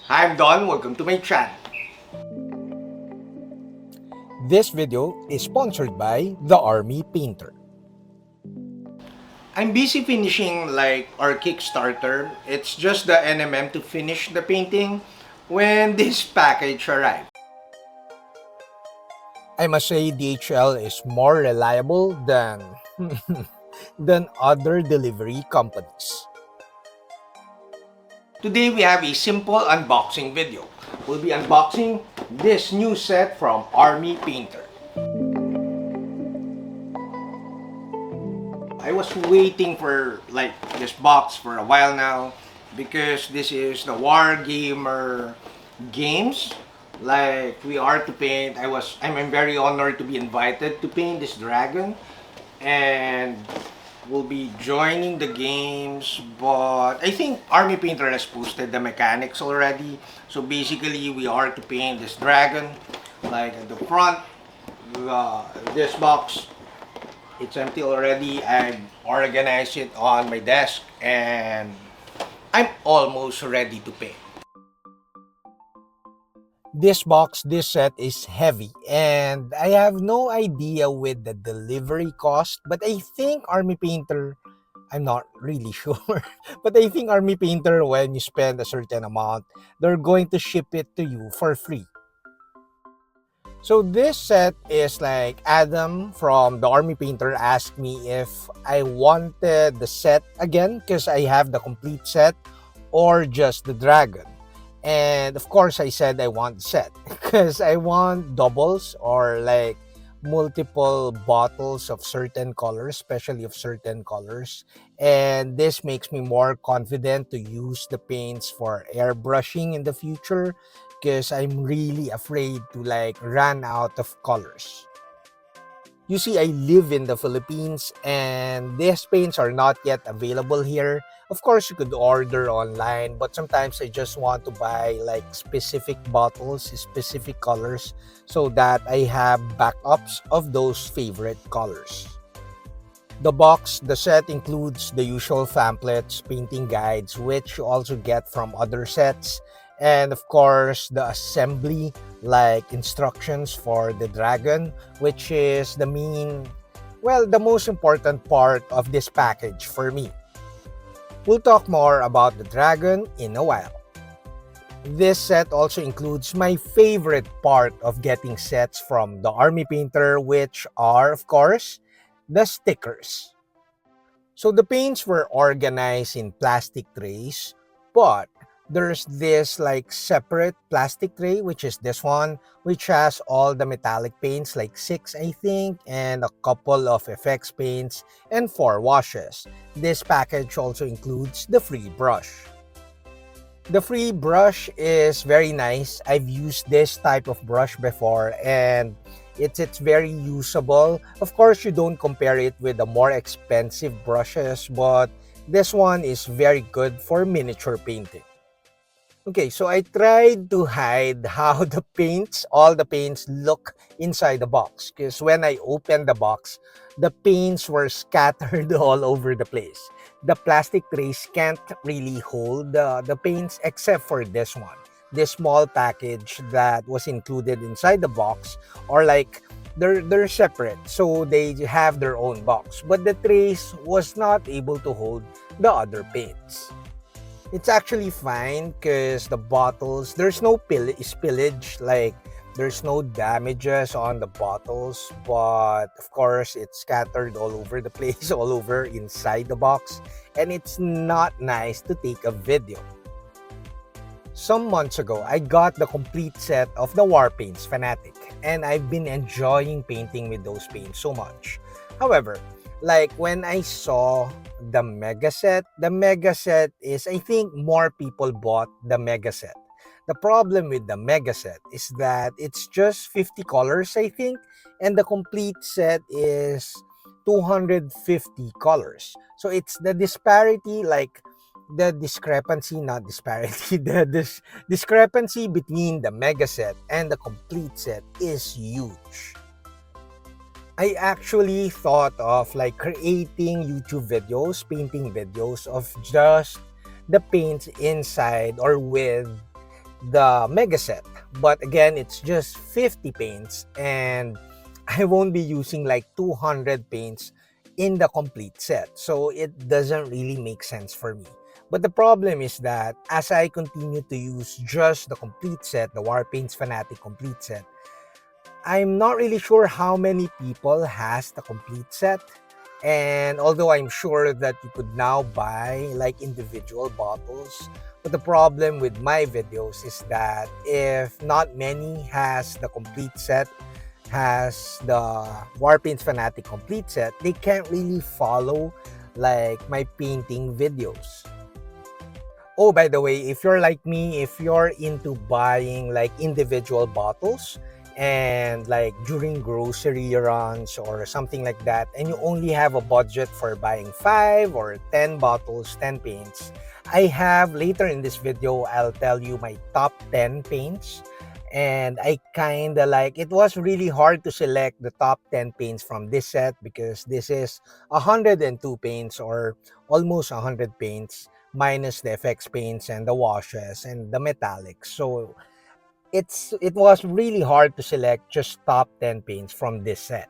Hi, I'm Don. Welcome to my channel. This video is sponsored by the Army Painter. I'm busy finishing our Kickstarter. It's just the NMM to finish the painting when this package arrived. I must say DHL is more reliable than than other delivery companies. Today we have a simple unboxing video. We'll be unboxing this new set from Army Painter. I was waiting for this box for a while now because this is the Wargamer games. Like we are to paint. I'm very honored to be invited to paint this dragon, and we'll be joining the games. But I think Army Painter has posted the mechanics already. So basically, we are to paint this dragon. Like at the front, this box, it's empty already. I've organized it on my desk and I'm almost ready to pay. This set is heavy and I have no idea with the delivery cost, but I think Army Painter, I'm not really sure, but I think Army Painter, when you spend a certain amount, they're going to ship it to you for free. So this set is like Adam from the Army Painter asked me if I wanted the set again because I have the complete set or just the dragon. And of course I said I want the set because I want doubles or like multiple bottles of certain colors, especially of certain colors. And this makes me more confident to use the paints for airbrushing in the future because I'm really afraid to like run out of colors. You see, I live in the Philippines and these paints are not yet available here. Of course, you could order online, but sometimes I just want to buy like specific bottles, specific colors, so that I have backups of those favorite colors. The set includes the usual pamphlets, painting guides, which you also get from other sets, and of course the assembly, like instructions for the dragon, which is the most important part of this package for me. We'll talk more about the dragon in a while. This set also includes my favorite part of getting sets from the Army Painter, which are, of course, the stickers. So the paints were organized in plastic trays, but there's this like separate plastic tray, which is this one, which has all the metallic paints, like 6 I think, and a couple of effects paints and 4 washes. This package also includes the free brush. The free brush is very nice. I've used this type of brush before and it's very usable. Of course, you don't compare it with the more expensive brushes, but this one is very good for miniature painting. Okay, so I tried to hide how all the paints look inside the box. Because when I opened the box, the paints were scattered all over the place. The plastic trays can't really hold the paints except for this one. This small package that was included inside the box, or like they're separate, so they have their own box. But the trays was not able to hold the other paints. It's actually fine because the bottles, there's no spillage, like there's no damages on the bottles, but of course it's scattered all over the place, all over inside the box, and it's not nice to take a video. Some months ago, I got the complete set of the War Paints Fanatic, and I've been enjoying painting with those paints so much. However, like when I saw the mega set is, I think more people bought the mega set. The problem with the mega set is that it's just 50 colors, I think, and the complete set is 250 colors. So it's the disparity, like the discrepancy, not disparity, discrepancy between the mega set and the complete set is huge. I actually thought of like creating YouTube videos, painting videos of just the paints inside or with the mega set. But again, it's just 50 paints, and I won't be using like 200 paints in the complete set. So it doesn't really make sense for me. But the problem is that as I continue to use just the complete set, the Warpaints Fanatic complete set, I'm not really sure how many people has the complete set. And although I'm sure that you could now buy like individual bottles, but the problem with my videos is that if not many has the complete set, has the Warpaints Fanatic complete set, they can't really follow like my painting videos. Oh, by the way, if you're like me, if you're into buying like individual bottles and like during grocery runs or something like that, and you only have a budget for buying 5 or 10 bottles, 10 paints, I have later in this video, I'll tell you my top 10 paints. And I kind of like, it was really hard to select the top 10 paints from this set because this is 102 paints or almost 100 paints minus the FX paints and the washes and the metallics. So it was really hard to select just top 10 paints from this set.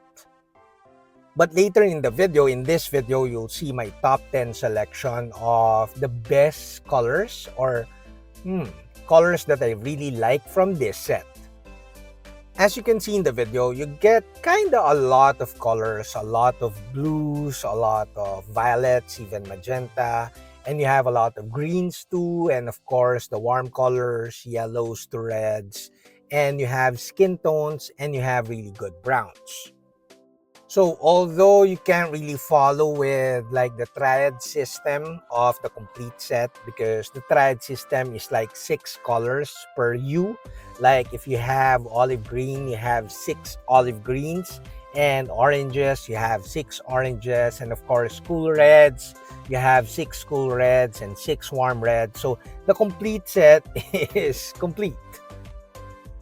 But later in the video, in this video, you'll see my top 10 selection of the best colors or colors that I really like from this set. As you can see in the video, you get kinda a lot of colors, a lot of blues, a lot of violets, even magenta, and you have a lot of greens too, and of course the warm colors, yellows to reds, and you have skin tones, and you have really good browns. So although you can't really follow with like the triad system of the complete set because the triad system is like 6 colors per hue. Like if you have olive green, you have 6 olive greens, and oranges, you have 6 oranges, and of course cool reds, you have 6 cool reds and 6 warm reds. So the complete set is complete.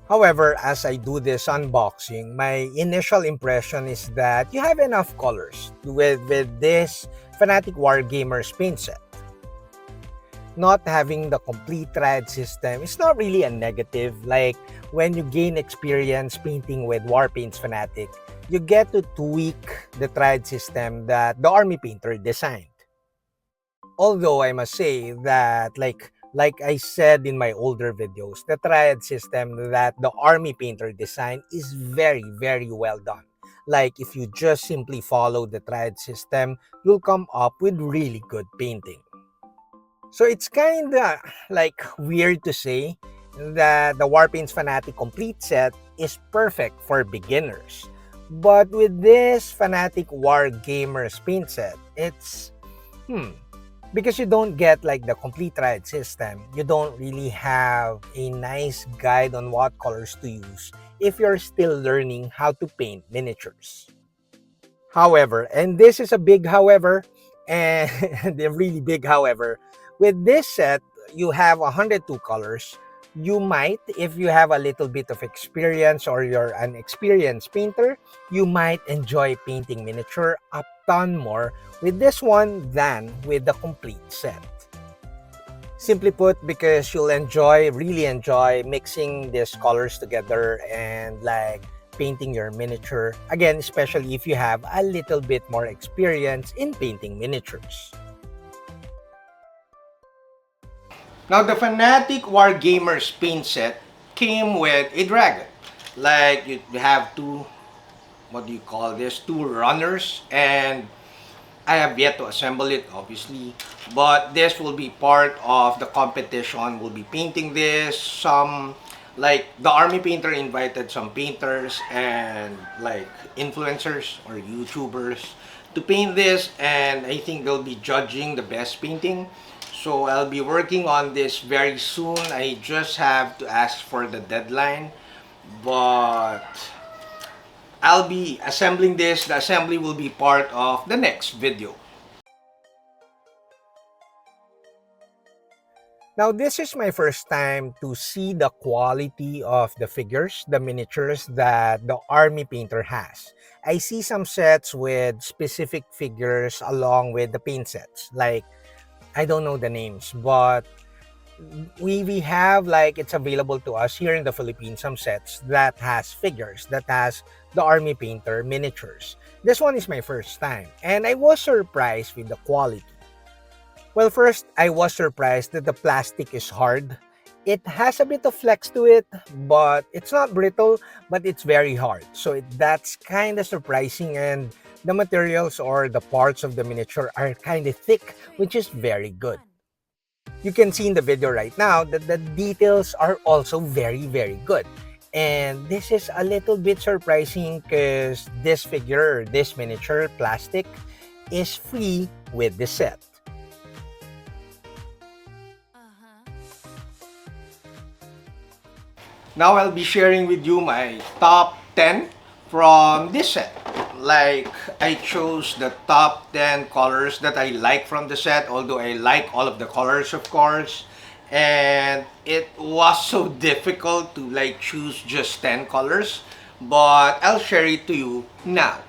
However, as I do this unboxing, my initial impression is that you have enough colors with this Fanatic Wargamers paint set. Not having the complete triad system is not really a negative. Like when you gain experience painting with Warpaints Fanatic, you get to tweak the triad system that the army painter designed. Although I must say that like I said in my older videos, the triad system that the army painter designed is very, very well done. Like if you just simply follow the triad system, you'll come up with really good painting. So it's kinda like weird to say that the Warpaints Fanatic complete set is perfect for beginners. But with this Fanatic Wargamers paint set, it's because you don't get like the complete triad system, you don't really have a nice guide on what colors to use if you're still learning how to paint miniatures. However, and this is a big however, and a really big however, with this set, you have 102 colors. You might, if you have a little bit of experience or you're an experienced painter, you might enjoy painting miniature a ton more with this one than with the complete set. Simply put, because you'll really enjoy mixing these colors together and like painting your miniature. Again, especially if you have a little bit more experience in painting miniatures. Now, the Fanatic Wargamers paint set came with a dragon. Like, you have two, what do you call this, two runners, and I have yet to assemble it, obviously. But this will be part of the competition. We'll be painting this. Like, the army painter invited some painters and, like, influencers or YouTubers to paint this. And I think they'll be judging the best painting. So I'll be working on this very soon. I just have to ask for the deadline. But I'll be assembling this. The assembly will be part of the next video. Now, this is my first time to see the quality of the figures, the miniatures that the army painter has. I see some sets with specific figures along with the paint sets. Like, I don't know the names, but we have like it's available to us here in the Philippines some sets that has figures that has the Army Painter miniatures. This one is my first time and I was surprised with the quality. Well, first, I was surprised that the plastic is hard. It has a bit of flex to it, but it's not brittle, but it's very hard. So that's kind of surprising, and the materials or the parts of the miniature are kind of thick, which is very good. You can see in the video right now that the details are also very, very good. And this is a little bit surprising because this figure, this miniature plastic, is free with the set. Now I'll be sharing with you my top 10 from this set. Like, I chose the top 10 colors that I like from the set, although I like all of the colors, of course. And it was so difficult to like choose just 10 colors, but I'll share it to you now.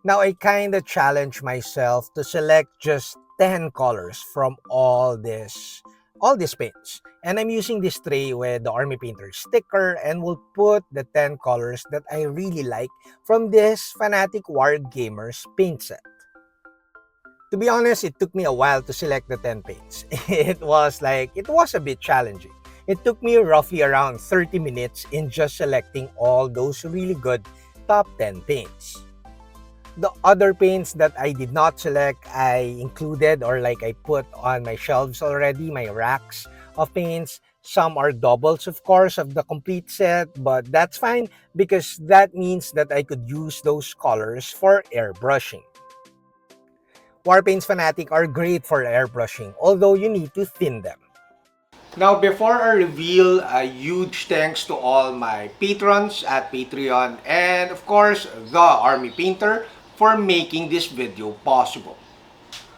Now I kind of challenge myself to select just 10 colors from all these paints. And I'm using this tray with the Army Painter sticker and will put the 10 colors that I really like from this Fanatic Wargamers paint set. To be honest, it took me a while to select the 10 paints. It was a bit challenging. It took me roughly around 30 minutes in just selecting all those really good top 10 paints. The other paints that I did not select, I included or like I put on my shelves already, my racks of paints. Some are doubles, of course, of the complete set, but that's fine because that means that I could use those colors for airbrushing. Warpaints Fanatic are great for airbrushing, although you need to thin them. Now, before I reveal, a huge thanks to all my patrons at Patreon and of course the Army Painter for making this video possible.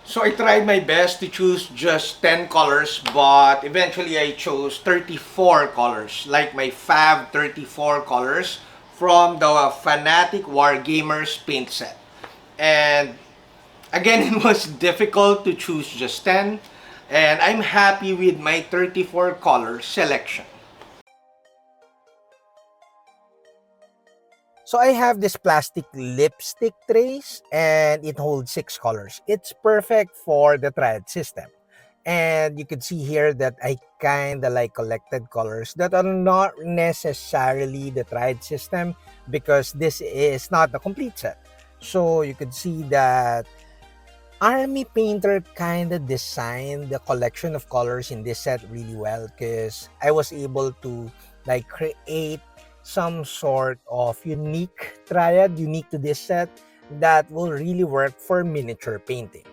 So I tried my best to choose just 10 colors, but eventually I chose 34 colors, like my Fav 34 colors from the Fanatic Wargamers paint set. And again, it was difficult to choose just 10, and I'm happy with my 34 color selection. So I have this plastic lipstick trays and it holds 6 colors. It's perfect for the Triad system. And you can see here that I kind of like collected colors that are not necessarily the Triad system because this is not the complete set. So you could see that Army Painter kind of designed the collection of colors in this set really well because I was able to like create some sort of unique triad, unique to this set that will really work for miniature painting.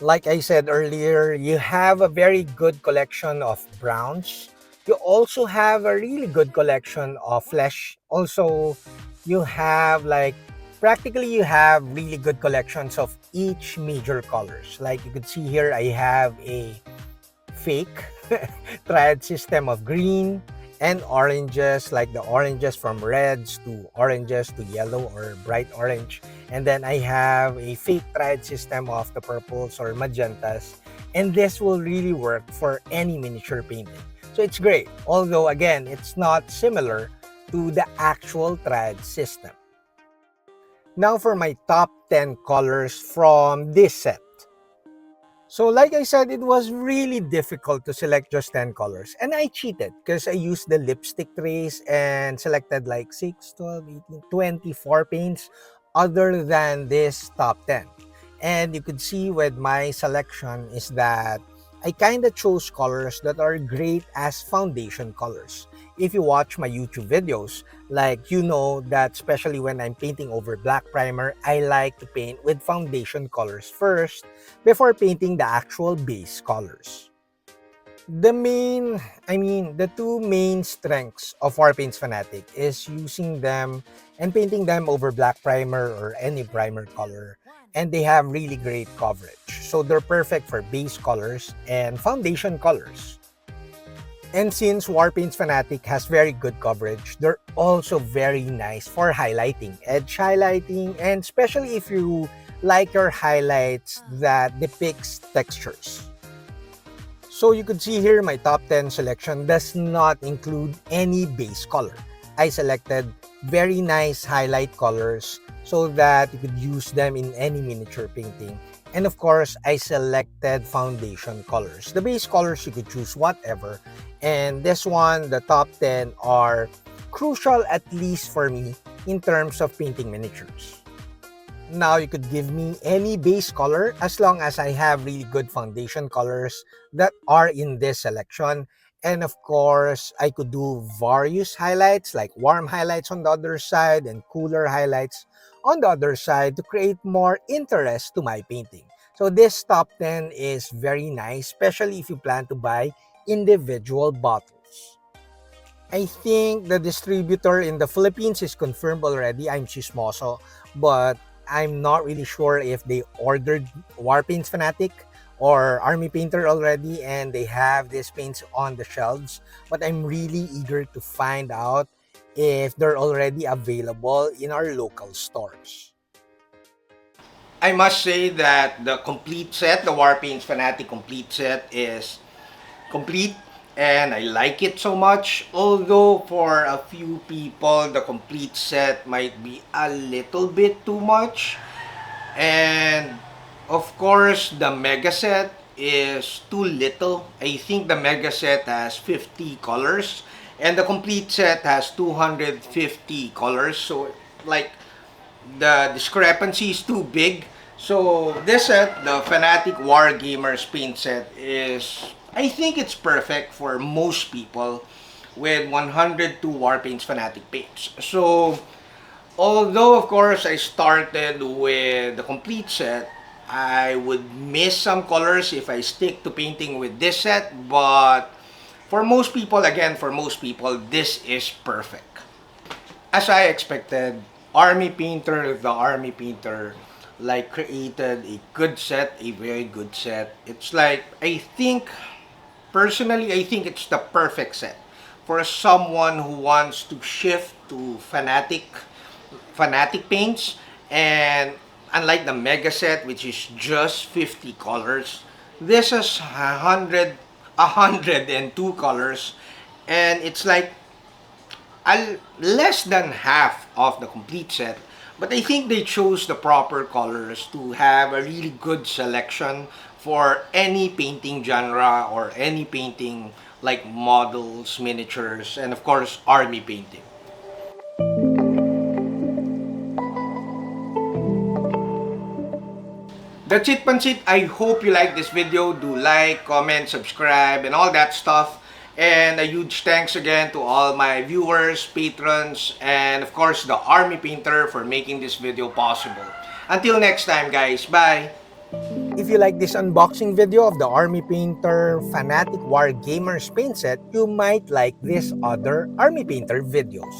Like I said earlier, you have a very good collection of browns. You also have a really good collection of flesh. Also, you have like practically you have really good collections of each major colors. Like you could see here, I have a fake triad system of green and oranges, like the oranges from reds to oranges to yellow or bright orange. And then I have a fake triad system of the purples or magentas. And this will really work for any miniature painting. So it's great. Although again, it's not similar to the actual triad system. Now for my top 10 colors from this set. So like I said, it was really difficult to select just 10 colors. And I cheated because I used the lipstick trays and selected like 6, 12, 18, 24 paints other than this top 10. And you could see with my selection is that I kind of chose colors that are great as foundation colors. If you watch my YouTube videos, like you know that especially when I'm painting over black primer, I like to paint with foundation colors first before painting the actual base colors. The two main strengths of Warpaints Fanatic is using them and painting them over black primer or any primer color. And they have really great coverage. So they're perfect for base colors and foundation colors. And since Warpaints Fanatic has very good coverage, they're also very nice for highlighting, edge highlighting, and especially if you like your highlights that depicts textures. So you could see here my top 10 selection does not include any base color. I selected very nice highlight colors so that you could use them in any miniature painting. And of course, I selected foundation colors. The base colors, you could choose whatever. And this one, the top 10 are crucial, at least for me, in terms of painting miniatures. Now you could give me any base color as long as I have really good foundation colors that are in this selection. And of course, I could do various highlights like warm highlights on the other side and cooler highlights on the other side to create more interest to my painting. So this top 10 is very nice, especially if you plan to buy individual bottles. I think the distributor in the Philippines is confirmed already. I'm Chismoso, but I'm not really sure if they ordered Warpaints Fanatic or Army Painter already and they have these paints on the shelves. But I'm really eager to find out if they're already available in our local stores. I must say that the complete set, the Warpaints Fanatic complete set is complete and I like it so much. Although for a few people, the complete set might be a little bit too much. And of course, the mega set is too little. I think the mega set has 50 colors and the complete set has 250 colors. So like the discrepancy is too big. So this set, the Fanatic Wargamers paint set is, I think it's perfect for most people with 102 Warpaints Fanatic paints. So although of course I started with the complete set, I would miss some colors if I stick to painting with this set, but for most people, again, for most people, this is perfect. As I expected, the Army Painter, like created a good set, a very good set. It's like, personally, I think it's the perfect set for someone who wants to shift to Fanatic paints, and unlike the Mega set, which is just 50 colors, this is 102 colors, and it's like less than half of the complete set. But I think they chose the proper colors to have a really good selection for any painting genre or any painting like models, miniatures, and of course, army painting. That's it, Pansit. I hope you like this video. Do like, comment, subscribe, and all that stuff. And a huge thanks again to all my viewers, patrons, and of course the Army Painter for making this video possible. Until next time, guys. Bye! If you like this unboxing video of the Army Painter Fanatic Wargamers paint set, you might like this other Army Painter videos.